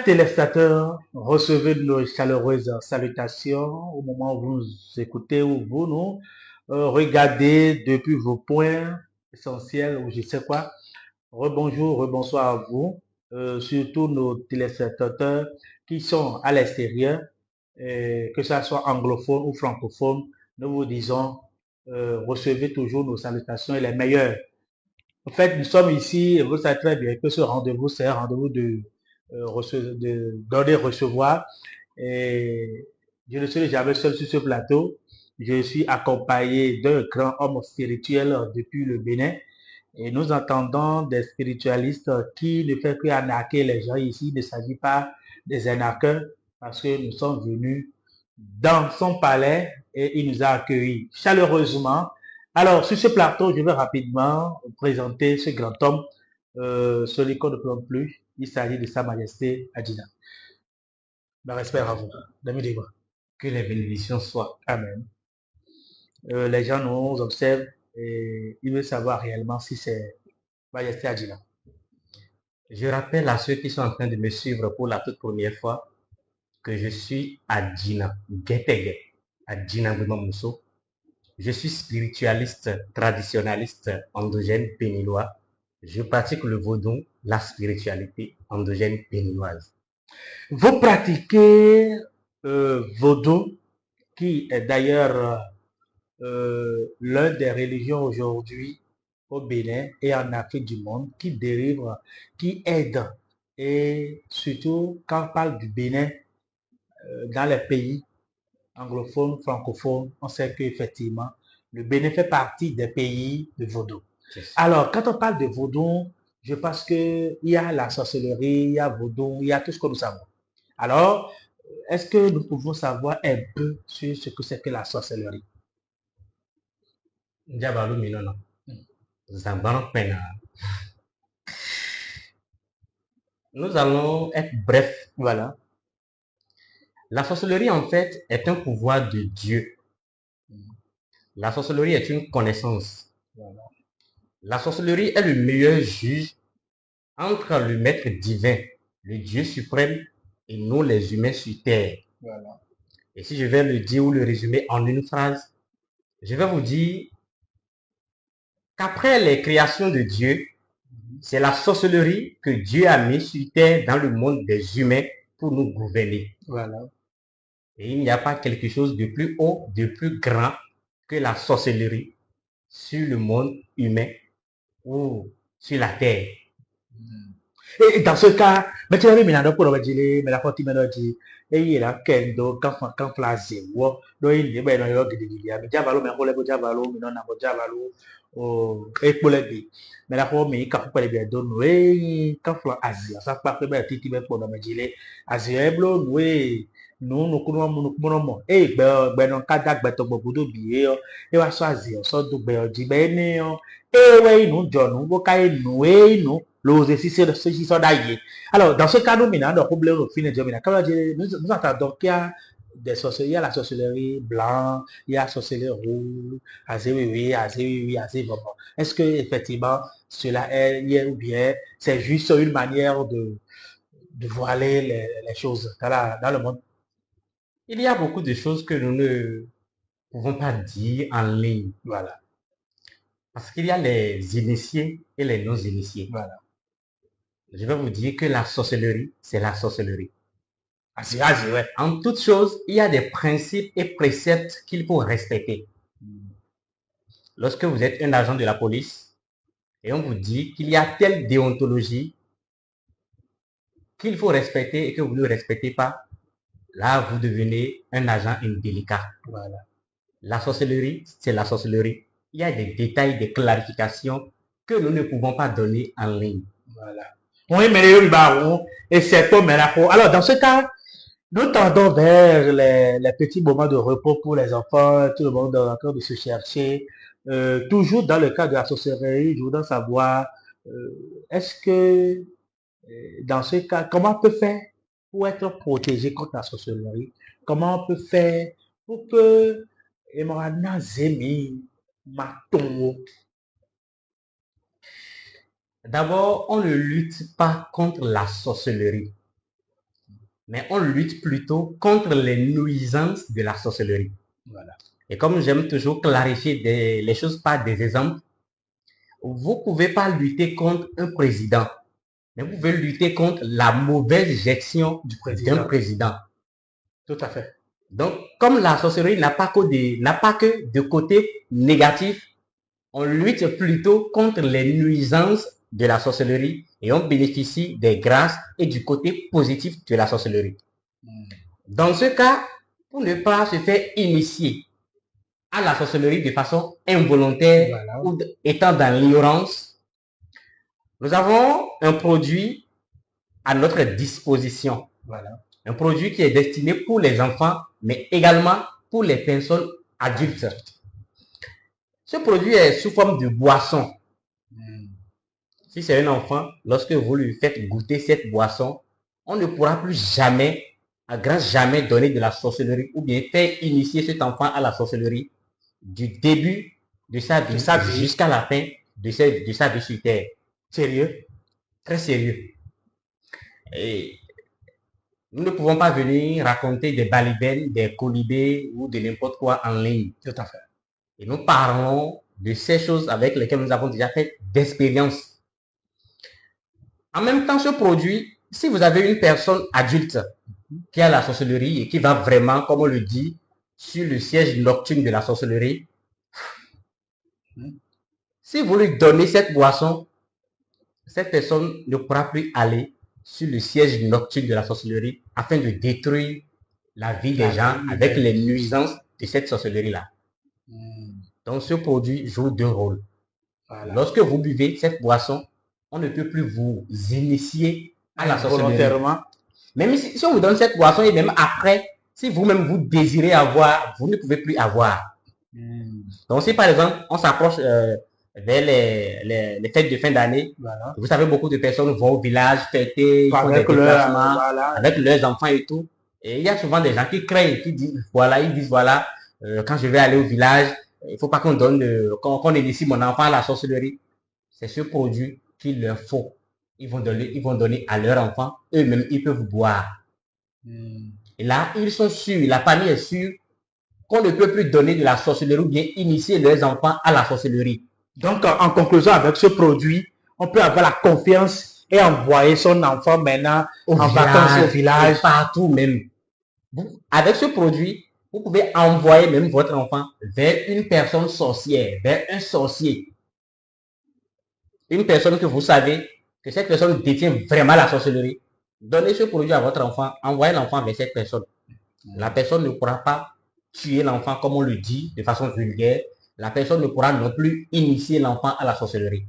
Chers téléspectateurs, recevez nos chaleureuses salutations au moment où vous nous écoutez ou vous nous regardez depuis vos points essentiels ou je sais quoi. Rebonjour, rebonsoir à vous, surtout nos téléspectateurs qui sont à l'extérieur, que ce soit anglophone ou francophone. Nous vous disons, recevez toujours nos salutations et les meilleures. En fait, nous sommes ici et vous savez très bien que ce rendez-vous, c'est un rendez-vous de donner, recevoir. Et je ne suis jamais seul sur ce plateau. Je suis accompagné d'un grand homme spirituel depuis le Bénin. Et nous entendons des spiritualistes qui ne font que arnaquer les gens ici. Il ne s'agit pas des arnaqueurs parce que nous sommes venus dans son palais et il nous a accueillis chaleureusement. Alors, sur ce plateau, je vais rapidement présenter ce grand homme, celui qu'on ne peut plus. Il s'agit de Sa Majesté Adjina. Mes respects à vous. Que les bénédictions soient. Amen. Les gens nous observent et ils veulent savoir réellement si c'est Majesté Adjina. Je rappelle à ceux qui sont en train de me suivre pour la toute première fois que je suis Adjina Getege, Adjina Mousso. Je suis spiritualiste, traditionnaliste, endogène béninois. Je pratique le vaudou, la spiritualité endogène béninoise. Vous pratiquez vaudou, qui est d'ailleurs l'un des religions aujourd'hui au Bénin et en Afrique du monde, qui dérive, qui aide. Et surtout, quand on parle du Bénin, dans les pays anglophones, francophones, on sait qu'effectivement, le Bénin fait partie des pays de vaudou. Alors, quand on parle de vaudou, je pense qu'il y a la sorcellerie, il y a vaudou, il y a tout ce que nous savons. Alors, est-ce que nous pouvons savoir un peu sur ce que c'est que la sorcellerie? Diabalou Minono. Zambaran Pena. Nous allons être brefs. Voilà. La sorcellerie, en fait, est un pouvoir de Dieu. La sorcellerie est une connaissance. Voilà. La sorcellerie est le meilleur juge entre le maître divin, le Dieu suprême, et nous, les humains sur terre. Voilà. Et si je vais le dire ou le résumer en une phrase, je vais vous dire qu'après les créations de Dieu, c'est la sorcellerie que Dieu a mis sur terre dans le monde des humains pour nous gouverner. Voilà. Et il n'y a pas quelque chose de plus haut, de plus grand que la sorcellerie sur le monde humain ou sur la terre. Et dans ce cas, maintenant, il y a un peu de dire, mais la fois, il m'a dit, et il y a kendo, quand placé, ou, donc il y a un peu de dire, mais diabalo, mais on lève diabalo, mais non, on diabalo, et pour les mais la fois, mais quand on peut bien donner, quand on Asie, ça pas que ben titi ben pour me dire, Asie est blo, oui, nous connaissons, et ben non, quand d'ac ben ton bobo de billet, et va soit Asie, soit du ben dit ben néo, et ouais, nous, John, nous, nous, et nous, l'ose si c'est ceci sont d'ailleurs. Alors, dans ce cas, nous, maintenant, donc, nous nous entendons qu'il y a des sorcelleries, il y a la sorcellerie blanche, il y a la sorcellerie rouge, oui, assez bon. Est-ce que, effectivement, cela est, ou bien, c'est juste une manière de voiler les choses dans le monde? Il y a beaucoup de choses que nous ne pouvons pas dire en ligne. Voilà. Parce qu'il y a les initiés et les non-initiés. Voilà. Je vais vous dire que la sorcellerie, c'est la sorcellerie. Ouais. En toute chose, il y a des principes et préceptes qu'il faut respecter. Lorsque vous êtes un agent de la police et on vous dit qu'il y a telle déontologie qu'il faut respecter et que vous ne respectez pas, là, vous devenez un agent indélicat. Voilà. La sorcellerie, c'est la sorcellerie. Il y a des détails, des clarifications que nous ne pouvons pas donner en ligne. Voilà. Oui, mais et c'est comme alors, dans ce cas, nous tendons vers les petits moments de repos pour les enfants, tout le monde est en train de se chercher. Toujours dans le cas de la sorcellerie, je voudrais savoir, est-ce que dans ce cas, comment on peut faire pour être protégé contre la sorcellerie? Comment on peut faire pour que Emorana Zemi Matongo? D'abord, on ne lutte pas contre la sorcellerie. mais on lutte plutôt contre les nuisances de la sorcellerie. Voilà. Et comme j'aime toujours clarifier les choses par des exemples, vous ne pouvez pas lutter contre un président, mais vous pouvez lutter contre la mauvaise gestion d'un président. Tout à fait. Donc, comme la sorcellerie n'a pas que de côté négatif, on lutte plutôt contre les nuisances de la sorcellerie et on bénéficie des grâces et du côté positif de la sorcellerie. Dans ce cas, pour ne pas se faire initier à la sorcellerie de façon involontaire, voilà, ou étant dans l'ignorance, nous avons un produit à notre disposition. Voilà. Un produit qui est destiné pour les enfants, mais également pour les personnes adultes. Ce produit est sous forme de boisson. Si c'est un enfant, lorsque vous lui faites goûter cette boisson, on ne pourra plus jamais, à grand jamais, donner de la sorcellerie ou bien faire initier cet enfant à la sorcellerie du début de sa vie jusqu'à la fin de sa vie sur Terre. Sérieux? Très sérieux. Et nous ne pouvons pas venir raconter des balibènes, des colibés ou de n'importe quoi en ligne. Tout à fait. Et nous parlons de ces choses avec lesquelles nous avons déjà fait d'expérience. En même temps, ce produit, si vous avez une personne adulte qui a la sorcellerie et qui va vraiment, comme on le dit, sur le siège nocturne de la sorcellerie, si vous lui donnez cette boisson, cette personne ne pourra plus aller sur le siège nocturne de la sorcellerie afin de détruire la vie des gens avec les nuisances de cette sorcellerie-là. Donc, ce produit joue deux rôles. Voilà. Lorsque vous buvez cette boisson, on ne peut plus vous initier à la sorcellerie. Même si on vous donne cette boisson et même après, si vous-même vous désirez avoir, vous ne pouvez plus avoir. Donc, si par exemple, on s'approche vers les fêtes de fin d'année, voilà, vous savez, beaucoup de personnes vont au village fêter, ils font des déplacements avec leurs enfants et tout. Et il y a souvent des gens qui craignent, qui disent, voilà, quand je vais aller au village, il ne faut pas qu'on donne, qu'on initie mon enfant à la sorcellerie. C'est ce produit qu'il leur faut. Ils vont donner à leur enfant, eux-mêmes, ils peuvent boire. Et là, ils sont sûrs, la famille est sûre qu'on ne peut plus donner de la sorcellerie ou bien initier leurs enfants à la sorcellerie. Donc, en conclusion, avec ce produit, on peut avoir la confiance et envoyer son enfant maintenant en vacances au village. Partout même. Avec ce produit, vous pouvez envoyer même votre enfant vers une personne sorcière, vers un sorcier. Une personne que vous savez que cette personne détient vraiment la sorcellerie. Donnez ce produit à votre enfant, envoyez l'enfant vers cette personne. La personne ne pourra pas tuer l'enfant comme on le dit de façon vulgaire. La personne ne pourra non plus initier l'enfant à la sorcellerie.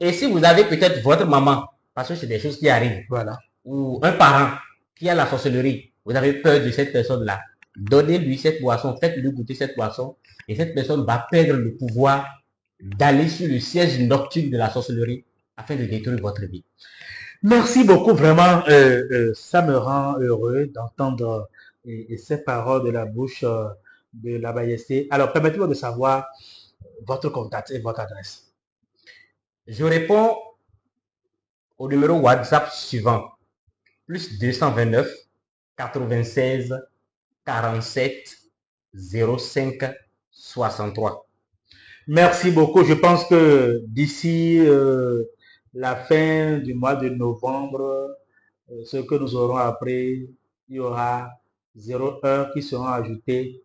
Et si vous avez peut-être votre maman, parce que c'est des choses qui arrivent, voilà, ou un parent qui a la sorcellerie, vous avez peur de cette personne-là, donnez-lui cette boisson, faites-lui goûter cette boisson, et cette personne va perdre le pouvoir d'aller sur le siège nocturne de la sorcellerie afin de détruire votre vie. Merci beaucoup, vraiment, ça me rend heureux d'entendre ces paroles de la bouche de la Bayesté. Alors, permettez-moi de savoir votre contact et votre adresse. Je réponds au numéro WhatsApp suivant, plus 229 96 47 05 63. Merci beaucoup. Je pense que d'ici la fin du mois de novembre, ce que nous aurons appris, il y aura 01 qui seront ajoutés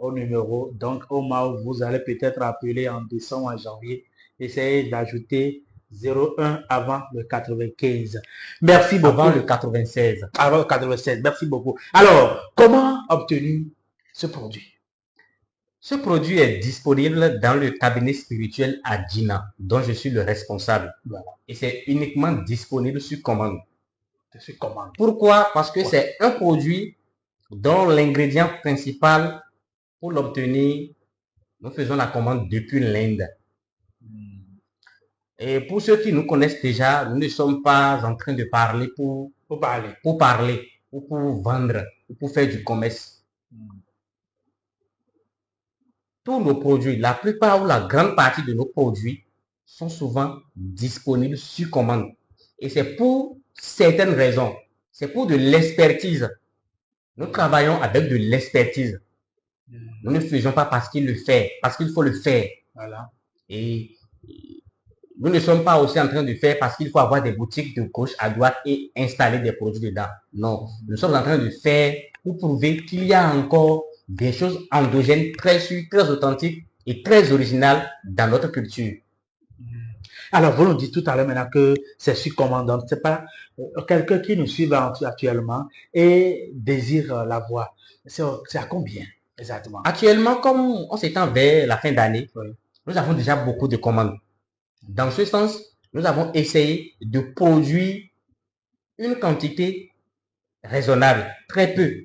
au numéro. Donc, au moment où vous allez peut-être appeler en décembre, en janvier, essayez d'ajouter 01 avant le 95. Merci beaucoup. Avant le 96. Avant le 96. Merci beaucoup. Alors, comment obtenir ce produit? Ce produit est disponible dans le cabinet spirituel à Djina, dont je suis le responsable. Voilà. Et c'est uniquement disponible sur commande. Sur commande. Pourquoi? Parce que c'est un produit dont l'ingrédient principal, pour l'obtenir, nous faisons la commande depuis l'Inde. Et pour ceux qui nous connaissent déjà, nous ne sommes pas en train de parler pour parler, ou pour vendre, ou pour faire du commerce. Tous nos produits, la plupart ou la grande partie de nos produits sont souvent disponibles sur commande. Et c'est pour certaines raisons. c'est pour de l'expertise. Nous travaillons avec de l'expertise. Nous ne faisons pas parce qu'il le fait, parce qu'il faut le faire. Voilà. Et nous ne sommes pas aussi en train de faire parce qu'il faut avoir des boutiques de gauche à droite et installer des produits dedans. Non, nous sommes en train de faire pour prouver qu'il y a encore des choses endogènes très sûres, très authentiques et très originales dans notre culture. Alors, vous nous dites tout à l'heure maintenant que c'est sur commandant. C'est pas quelqu'un qui nous suit actuellement et désire la voix. C'est à combien exactement? Actuellement, comme on s'étend vers la fin d'année, Oui. nous avons déjà beaucoup de commandes. Dans ce sens, nous avons essayé de produire une quantité raisonnable, très peu.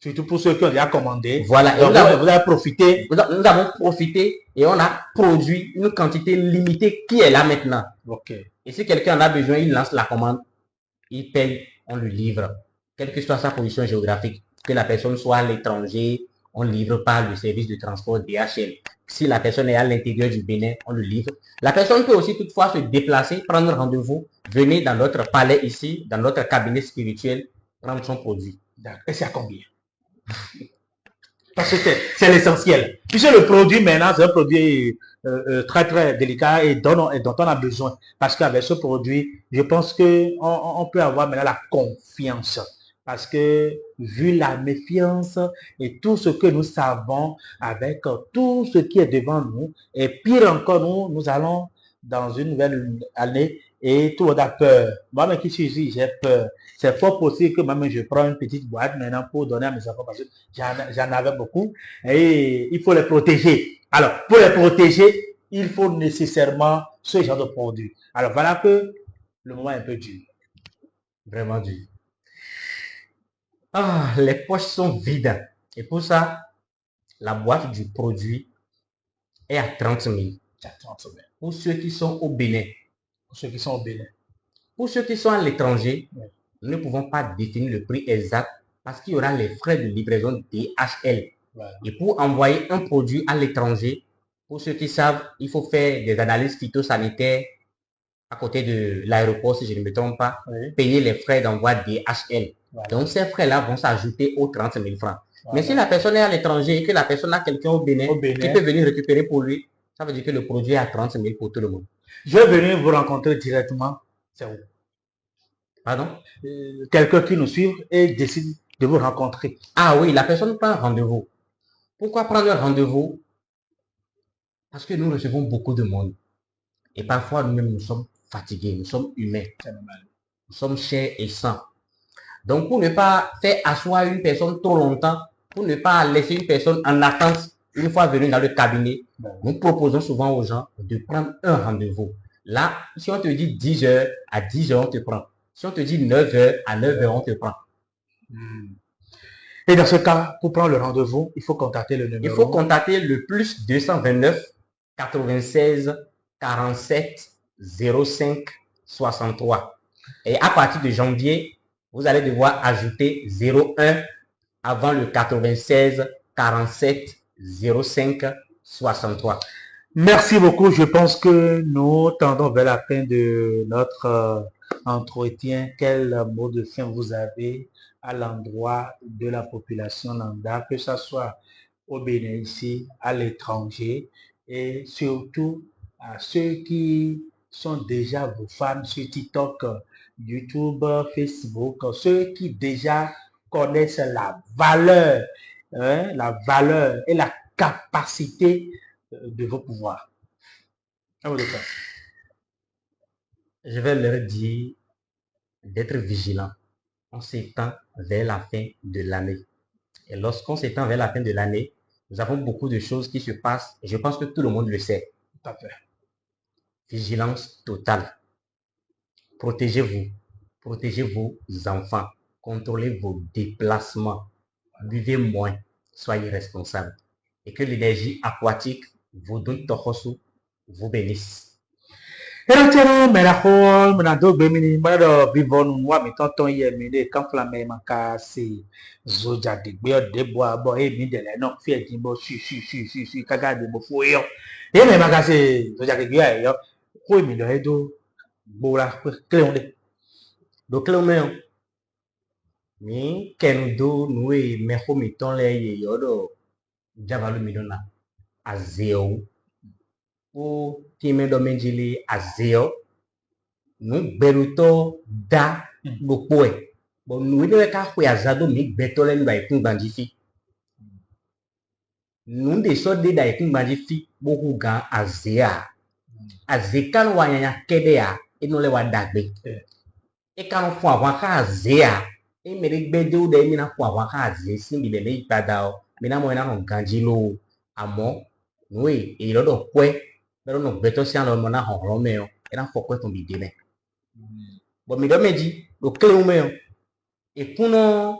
Surtout pour ceux qui ont déjà commandé. Voilà. Et donc, vous avez profité. Nous avons profité et on a produit une quantité limitée qui est là maintenant. Ok. Et si quelqu'un en a besoin, il lance la commande, il paye, on le livre. Quelle que soit sa position géographique, que la personne soit à l'étranger, on livre par le service de transport DHL. Si la personne est à l'intérieur du Bénin, on le livre. La personne peut aussi toutefois se déplacer, prendre rendez-vous, venir dans notre palais ici, dans notre cabinet spirituel, prendre son produit. Et c'est à combien? Parce que c'est l'essentiel. Puisque le produit maintenant, c'est un produit très très délicat et dont on a besoin. Parce qu'avec ce produit, je pense qu'on peut avoir maintenant la confiance. Parce que vu la méfiance et tout ce que nous savons avec tout ce qui est devant nous, et pire encore, nous allons dans une nouvelle année et tout le monde a peur. Moi-même qui suis ici, j'ai peur. C'est fort possible que moi-même je prends une petite boîte maintenant pour donner à mes enfants parce que j'en avais beaucoup et il faut les protéger. Alors, pour les protéger, il faut nécessairement ce genre de produit. Alors, voilà que le moment est un peu dur. Vraiment dur. Ah, les poches sont vides. Et pour ça, la boîte du produit est à 30 000. Pour ceux qui sont au Bénin. Pour ceux qui sont au Bénin. Pour ceux qui sont à l'étranger, oui, nous ne pouvons pas définir le prix exact parce qu'il y aura les frais de livraison DHL. Voilà. Et pour envoyer un produit à l'étranger, pour ceux qui savent, il faut faire des analyses phytosanitaires à côté de l'aéroport, si je ne me trompe pas, oui, payer les frais d'envoi DHL. Voilà. Donc, ces frais-là vont s'ajouter aux 30 000 francs. Voilà. Mais si la personne est à l'étranger et que la personne a quelqu'un au Bénin qui peut venir récupérer pour lui, ça veut dire que le produit est à 30 000 pour tout le monde. Je vais venir vous rencontrer directement. C'est où? Pardon? Quelqu'un qui nous suit et décide de vous rencontrer. Ah oui, la personne prend rendez-vous. Pourquoi prendre un rendez-vous? Parce que nous recevons beaucoup de monde. Et parfois, nous-mêmes, nous sommes fatigués, nous sommes humains. Nous sommes chairs et sang. Donc, pour ne pas faire asseoir une personne trop longtemps, pour ne pas laisser une personne en attente une fois venue dans le cabinet, nous proposons souvent aux gens de prendre un rendez-vous. Là, si on te dit 10 heures, à 10 heures, on te prend. Si on te dit 9 heures, à 9 heures, on te prend. Et dans ce cas, pour prendre le rendez-vous, il faut contacter le numéro. Il faut contacter le plus 229 96 47 05 63. Et à partir de janvier, vous allez devoir ajouter 01 avant le 96 47 05 63. Merci beaucoup. Je pense que nous tendons vers la fin de notre entretien. Quel mot de fin vous avez à l'endroit de la population lambda, que ce soit au Bénin ici, à l'étranger, et surtout à ceux qui sont déjà vos fans sur TikTok, YouTube, Facebook, ceux qui déjà connaissent la valeur et la capacité de vos pouvoirs. Je vais leur dire d'être vigilant. On s'étend vers la fin de l'année. Et lorsqu'on s'étend vers la fin de l'année, nous avons beaucoup de choses qui se passent et je pense que tout le monde le sait. Tout à fait. Vigilance totale. Protégez-vous. Protégez vos enfants. Contrôlez vos déplacements. Buvez moins. Soyez responsables. Et que l'énergie aquatique vous donne tohosu, vous bénisse. Eratero merahol menado bemini mero bivon wa mi tonton ye mi de kan flame makasi zoja de gbe ode bo abo e mi de le no fi ejin bo si kaga de bo fo yo e me makasi zoja de gbe ayo ko mi do edo gbora kle on de do kle on mi kenudo nuwe meko mi ton le ye yodo javalu mi dona azeo o time do menjili azeo nu beruto da gbogbo e bo nuwe de ka hwe azado mi gbeto le nba ikun gbanji fi nu de so de da ikun gbanji fi bo hu gan azea azeka no wanyanya kede a eno le wa dagbe e kan fun awon ka azea e mere gbede o de mi na fun awon ka aze si mi le ipada o mi na mo na no ganji lo amo nuwe e lodo kwe pero no gbeto si an lo mo na hon me o e na fo kwe ton bi de me bo mi do meji lo kle o me o e kuno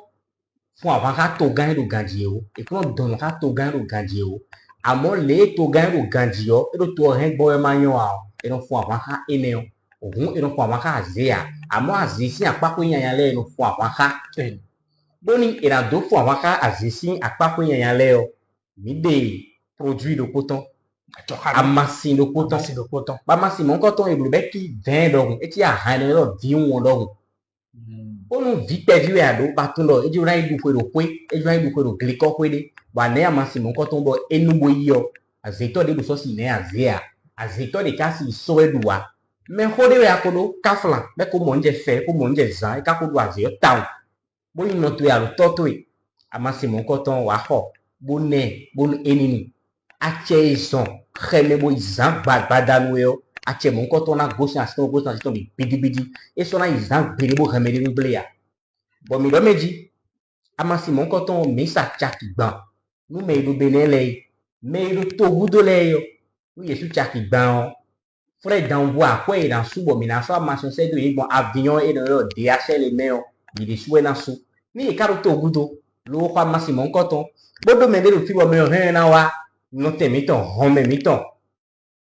fun awon ka to gan do ganji o e kuno don ka to gan do ganji o amo le to gan do ganji o e do to hen gbo e ma yan a o e no fun awon ka ene o ohun e no fun awon ka azea amo azisi apako yan le no fun awon ka boni e na do fun awon ka azisi apako yan le o mi de produit de coton amasi de coton ba masi mon coton e blu be ki 20 dogun e ti a han lo vi won dogun onu vi pedi we ado ba tun lo e ju ran idu ko ro pe e ju ran idu ko ro gliko pe de ba ne amasi mon coton bo enu bo yo azeto de so si ne azea azeto de ka si so eduwa me hode we akodo kaflan be ko mo nje fe ko mo nje zan e ka ko do azeo taun bo yin no to ya lo to to e amasi mon coton wa ho bo ne bo enini ache ison kheme bo izan gbagba nu yo ache mon coton na gauche na to bi bidi e so na izan gbere bo kheme de ble ya bo mi do meji amasi mon coton mi sa chaki gban nu me do benele me do to gudo le yo nu yesu chaki gban o fre dan bo akwe na subo mi na so amasi se do igbon avion e do DHL le me o bi de suwe na su ni e ka to gudo lo kwa amasi mon coton bodo me de fi bo me o hen na wa no te mi ton home mi ton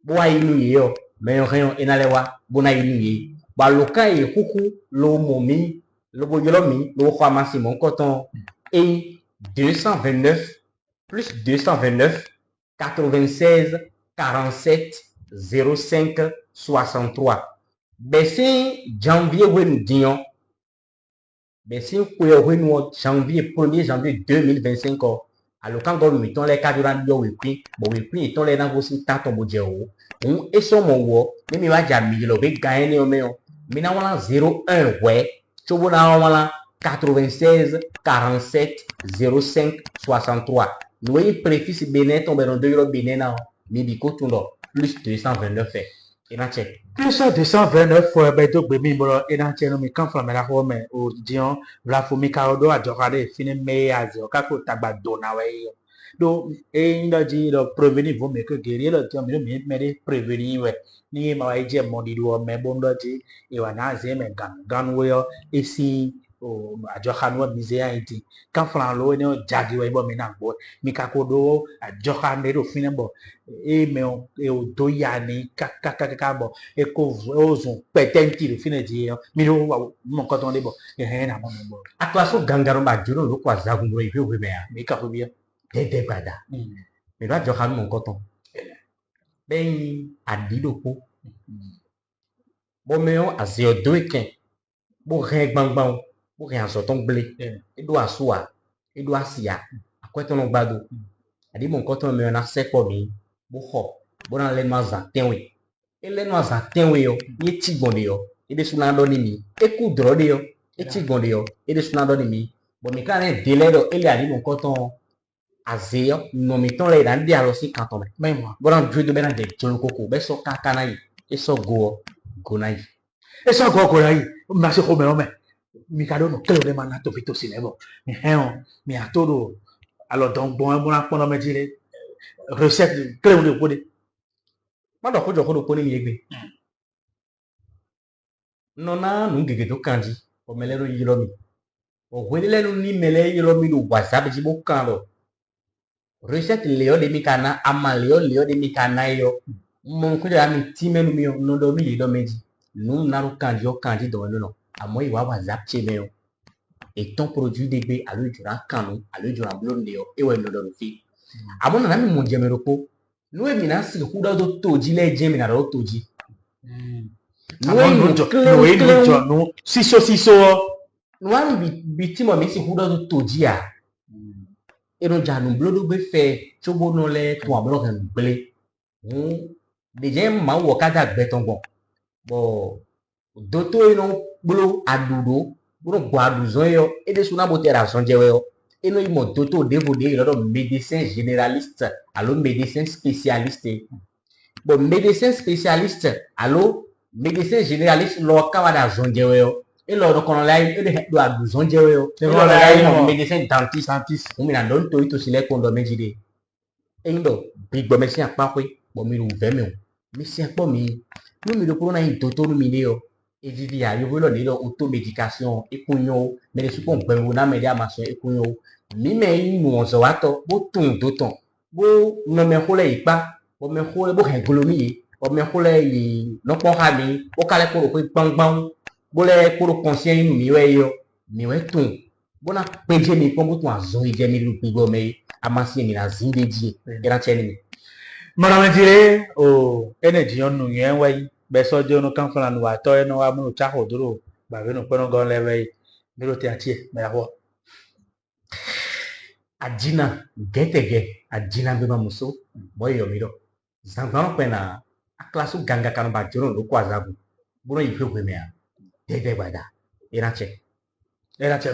bo wa inu ye o me o hen ina le wa bo na inu ye ba lo kan e kuku lo mo mi lo bo yolo mi lo kwa amasi mon coton et 229 plus 229 96 47 05 63 besin janvier wen dion besin kwe wen janvier 1er janvier 2025 alors quand on met les cadres yo we puis ton les dans aussi tant ton budget o on et son mon wo ni mi wa ja mi lo be gagner ni o me o mi na wala 01 we chobo na wala 96 47 05 63 nous y préfixe Bénin tombe dans 2 euros Bénin na mi bi ko tun do plus 229 fait et na check plus 229 fois beto gbe mi bro e na cheno mi kan from la ho me o dion la fo mi ka odo ajokade fini me azi o ka ko tagba do na we yo do e ndo ji do prevenir vo me ko geri lo ti o mi me de prevenir we ni ma wa je mo di do me bo ndo ji e wa na ze me gan we yo e si o ajokan wa bize ya iti kan from lo ni o jagi we bo mi na gbo mi ka ko do ajokan de do fini bo e me o do ya ni ka bo e ko ozun petenti le fine di mi ro mo ko ton de bo e he na mo bo atwa so gangaro ba juro lo kwa zagun bro ife we me ya mi ka ko bi de gbada mi ba jokan mon coton ben adidoko bo me o azio do eken bo re gbangban bo re aso ton ble e do asua e do asia akweto no gbado adi mon coton me na sepo mi bo ho bo na le ma za tenwe e le no za tenwe yo ye tigbon de yo e de suna do ni mi e ku dro de yo e tigbon de yo e de suna do ni mi bo mi kan e de le do e le adi mon coton azeo no mi ton le dan dia lo si kanton me mais moi bo na dwe do be na de jolo koko be so kaka na yi e so go na yi e so ko ra yi ma se ko me o me mi ka do no kele de ma na to fito si le bo mi he on mi a todo alors donc bon mo na pon me dire recette kele de ko de ma do ko jo ko do ko ni mi egbe no na nu gege to kanji o mele ro yilo mi o hwele le nu ni mele yilo mi do whatsapp ji bo kan lo recette leo de mi kana ama leo de mi kana yo mo ko ja mi ti menu mi no do mi yi do meji nu na ro kanji o kanji do no amo iwa whatsapp che me o et ton produit de be alo jura kanu alo jura blon de o e we no do fi amo na mi mo je me ro ko nu e mi na si ku do toji le je mi na ro toji no e no jo no siso Nwami bitimo mi si hudo to dia. Eno janu blodo be fe chobo no le to amlo kan ble. Deje ma wo kada gbetongbon. Bo doto eno blo adudo, blo gbo aduzon yo, e de suna bo tera son jewe yo. Eno imo doto devo de lodo médecin généraliste, allo médecin spécialiste. Bon, médecin spécialiste, allo médecin généraliste lo kawada zon jewe yo. Et lors qu'on l'a eu de la douzaine de et lors là il médecin dentiste on m'a donné tout itu sile qu'on doit me dire et ndo big bo médecin pas quoi bon mi lu veme o médecin pas mi nous mi do pour na toto nous mi yo et vivi ya yo volo ni do automédication et kunyo mais les supon gbe na me dia machin et kunyo mi me nu on so wato bo tun do ton bo no me hole ipa bo me hole bo hen golomi bo me hole yi no pon ha mi o kale ko ko gbangban bole kuro conscient inu miwe yo miwe tun bona peje mi pon butun azon ije mi lu pigo me amasi mi na zinde die era cheni mi Mara me dire o energy on nu yen wai be so je no kan fala nu wa to eno wa mu cha ho duro ba be no kono gon le wai mi ro ti atie me ya ho adina getege adina be ma muso boyo mi do zanvan pena aklasu ganga kan ba joro lo kwa zabu bono ife gwe me a dede bada era che era che